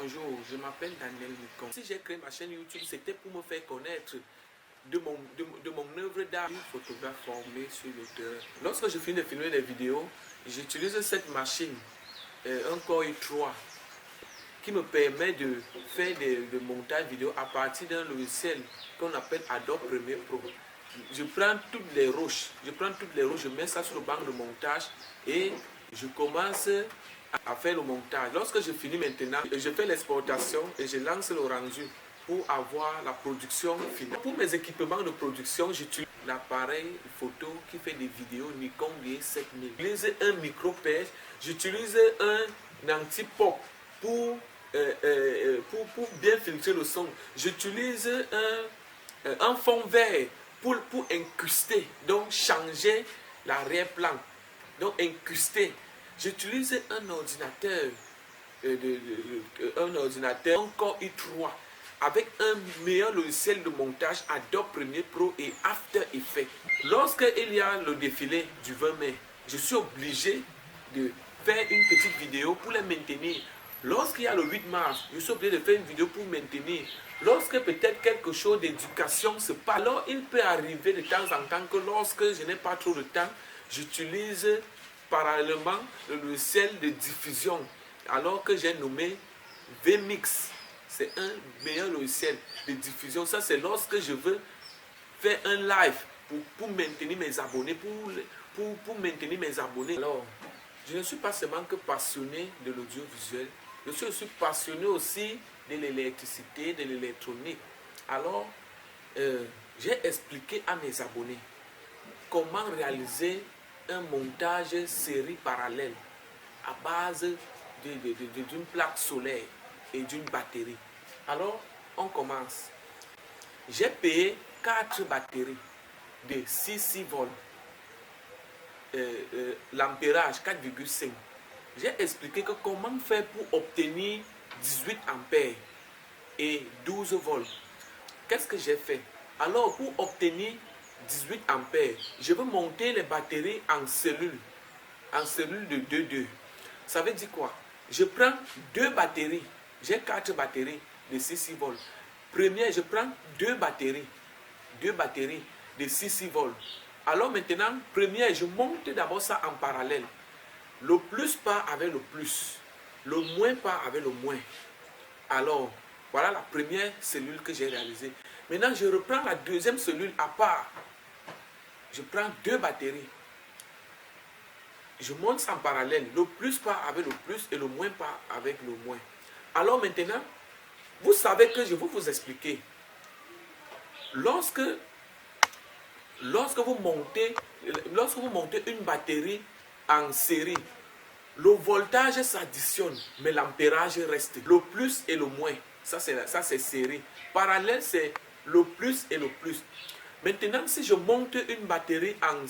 Bonjour, je m'appelle Daniel Micon. Si j'ai créé ma chaîne YouTube, c'était pour me faire connaître de mon œuvre d'art. Je suis photographe formé sur le terrain. Lorsque je finis de filmer des vidéos, j'utilise cette machine, un Core i3, qui me permet de faire des montages vidéo à partir d'un logiciel qu'on appelle Adobe Premiere Pro. Je prends toutes les roches, je mets ça sur le banc de montage et je commence à faire le montage. Lorsque je finis maintenant, je fais l'exportation et je lance le rendu pour avoir la production finale. Pour mes équipements de production, j'utilise l'appareil photo qui fait des vidéos Nikon D7000. J'utilise un micro-pêche, j'utilise un anti-pop pour bien filtrer le son. J'utilise un fond vert pour incruster, donc changer l'arrière-plan, donc incruster. J'utilise un ordinateur, Core i3 avec un meilleur logiciel de montage Adobe Premiere Pro et After Effects. Lorsqu'il y a le défilé du 20 mai, je suis obligé de faire une petite vidéo pour les maintenir. Lorsqu'il y a le 8 mars, je suis obligé de faire une vidéo pour maintenir. Lorsque peut-être quelque chose d'éducation se passe, alors il peut arriver de temps en temps que lorsque je n'ai pas trop de temps, j'utilise parallèlement le logiciel de diffusion, alors que j'ai nommé VMix. C'est un meilleur logiciel de diffusion. Ça, c'est lorsque je veux faire un live pour maintenir mes abonnés, pour maintenir mes abonnés. Alors, je ne suis pas seulement que passionné de l'audiovisuel, je suis aussi passionné aussi de l'électricité, de l'électronique. Alors, j'ai expliqué à mes abonnés comment réaliser un montage série parallèle à base d'une plaque solaire et d'une batterie. Alors, on commence. J'ai payé 4 batteries de 6 volts. L'ampérage 4,5. J'ai expliqué que comment faire pour obtenir 18 ampères et 12 volts. Qu'est-ce que j'ai fait? Alors, pour obtenir 18 ampères, je veux monter les batteries en cellule de 2,2. Ça veut dire quoi? Je prends 2 batteries, j'ai 4 batteries de 6 volts. Première, je prends 2 batteries de 6 volts. Alors maintenant, première, je monte d'abord ça en parallèle. Le plus part avec le plus, le moins part avec le moins. Alors, voilà la première cellule que j'ai réalisée. Maintenant, je reprends la deuxième cellule à part. Je prends 2 batteries. Je monte ça en parallèle. Le plus part avec le plus et le moins part avec le moins. Alors maintenant, vous savez que je vais vous expliquer. Lorsque vous montez une batterie en série, le voltage s'additionne, mais l'ampérage reste. Le plus et le moins. Ça, c'est série. Parallèle, c'est le plus et le plus. Maintenant, si je monte une batterie en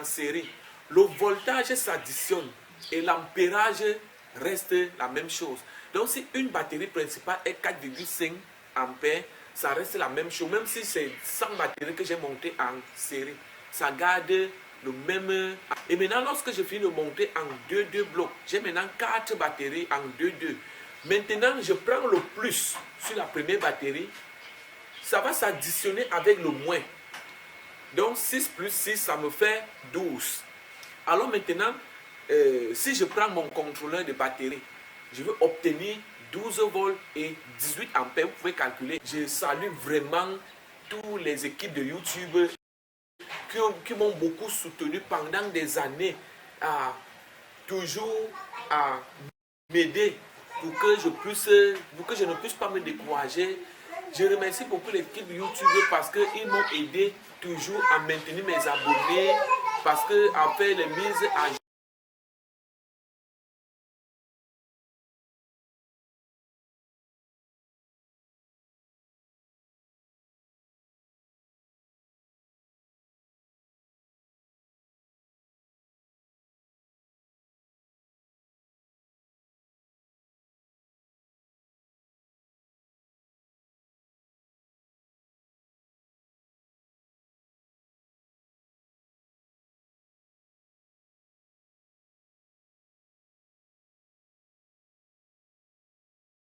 série, le voltage s'additionne et l'ampérage reste la même chose. Donc, si une batterie principale est 4,5 ampères, ça reste la même chose. Même si c'est 100 batteries que j'ai montées en série, ça garde le même. Et maintenant, lorsque je finis de monter en 2,2 blocs, j'ai maintenant 4 batteries en 2,2. Maintenant, je prends le plus sur la première batterie. Ça va s'additionner avec le moins. Donc, 6 plus 6, ça me fait 12. Alors maintenant, si je prends mon contrôleur de batterie, je veux obtenir 12 volts et 18 ampères. Vous pouvez calculer. Je salue vraiment toutes les équipes de YouTube qui m'ont beaucoup soutenu pendant des années, toujours à m'aider pour que je ne puisse pas me décourager. Je remercie beaucoup l'équipe YouTube parce qu'ils m'ont aidé toujours à maintenir mes abonnés, parce qu'à faire les mises à jour.